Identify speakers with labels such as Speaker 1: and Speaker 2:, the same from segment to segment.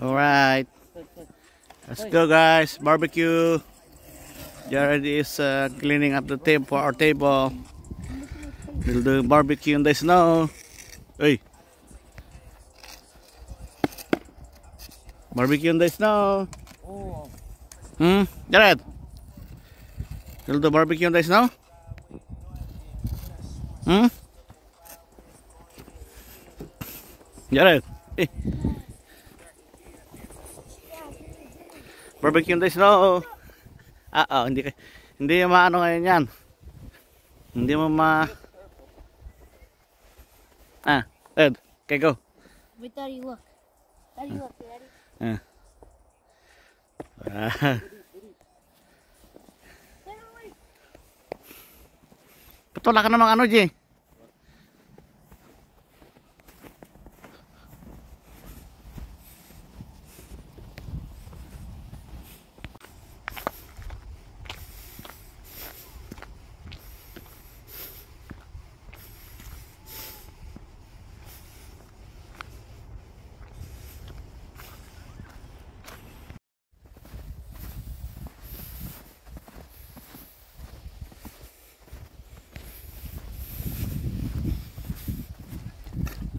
Speaker 1: Alright. Let's go, guys. Barbecue. Jared is cleaning up the table for our table. We'll do barbecue in the snow. Hey. Barbecue in the snow. Jared. We'll do barbecue in the snow. Jared. Hey. Barbecue in the snow. Hindi maano ngayon yan. Hindi mo Ed, okay, go.
Speaker 2: Wait, Daddy, look. Daddy, look, Daddy.
Speaker 1: Patula ka namang ano, G.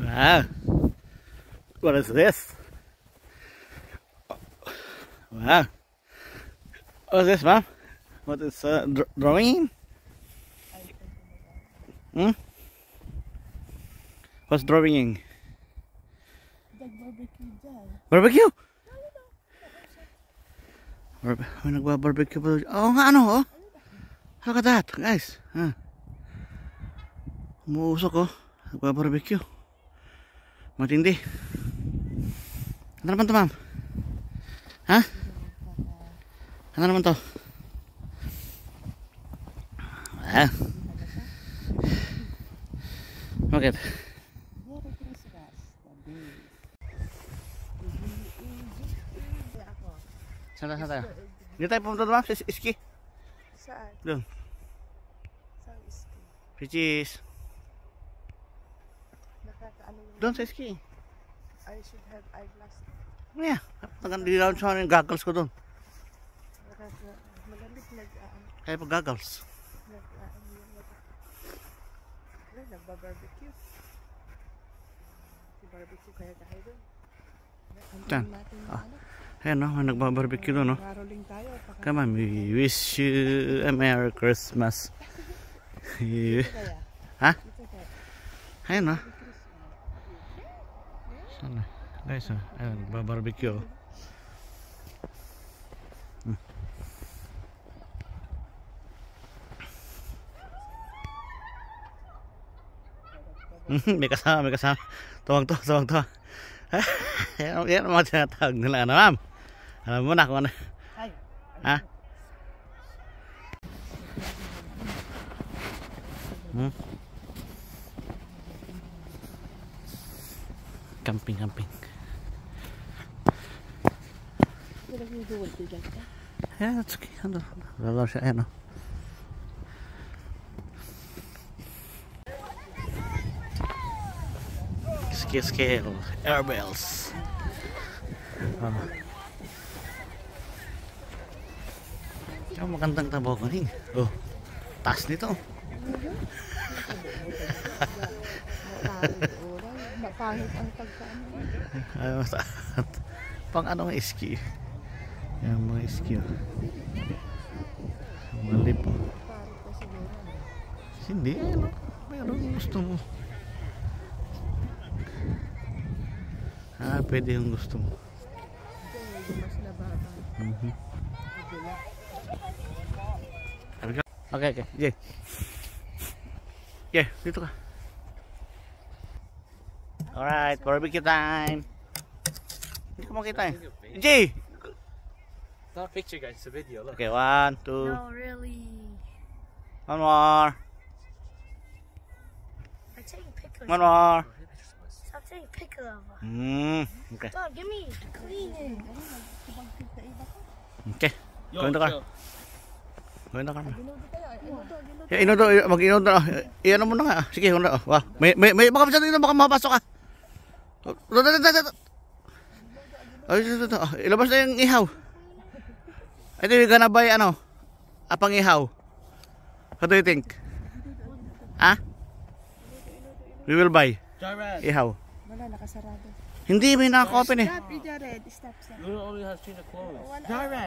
Speaker 1: Wow. What is this? Wow. What is this, Mom? What is drawing? What's drawing? Barbecue? May nagba-barbecue pa. Oo nga, ano, oh. Look at that, guys. Umuusok, oh. Nagba-barbecue. Matindi. Ano naman to, Ma'am? Ha? Ano naman to? Bakit? Saan tayo? Hindi tayo pumunta doon, Ma'am? Sa iski?
Speaker 3: Saan?
Speaker 1: Doon.
Speaker 3: Saan iski?
Speaker 1: Pichis. Doon sa iski.
Speaker 3: I should have eyeglass.
Speaker 1: Yeah. Nagandi lang siya yung goggles ko doon.
Speaker 3: Malamig
Speaker 1: Kaya pa goggles.
Speaker 3: Nagbabarbecue. Barbecue kaya tayo doon.
Speaker 1: Saan? Ayan, no? May nagbabarbecue doon, no?
Speaker 3: Caroling tayo.
Speaker 1: Come on, we wish you a Merry Christmas. Ha? Ayan, no? Sana. Guys, ayan, nagbabarbecue. May kasama. Tuwang-tuwa. Yan ang mga tinatawag nila, ano, Ma'am? Alam mo na kung ano. Ha? Camping. Yeah, that's okay. Lalo siya, ayan, oh. Scale, air bells. Magandang tabaw ko rin. Oh, taas nito.
Speaker 3: Pangit ang pagkaan.
Speaker 1: Pang ano nga ski? Yan mga ski. Mga lip. Hindi. Meron gusto mo. Pwede yung gusto mo. Okay. Jay, dito ka. Alright, barbecue time. Hindi ko makita eh. Jay!
Speaker 4: It's not a picture, guys. It's a video. Look.
Speaker 1: Okay, 1, 2.
Speaker 2: No, really.
Speaker 1: One more.
Speaker 2: I'm taking pictures.
Speaker 1: One more.
Speaker 2: Stop taking pictures of her.
Speaker 1: Okay.
Speaker 2: Dog, give me cleaning.
Speaker 1: Okay. Gawin ka. Gawin ka.
Speaker 3: Inudo tayo.
Speaker 1: Mag-inudo na. Iyan mo na nga. Sige, una. Wow. May baka dito, baka makapasok ka. Oh, ito. Ilabas na yung ihaw. Ito yung gonna buy ano? Apang ihaw. What do you think? Ah? We will buy.
Speaker 4: Jared.
Speaker 1: Ihaw.
Speaker 3: Wala, nakasarado.
Speaker 1: Hindi, may naka-open eh.
Speaker 3: Stop, Jared. Stop.
Speaker 4: Luna only has seen the clothes. Jared.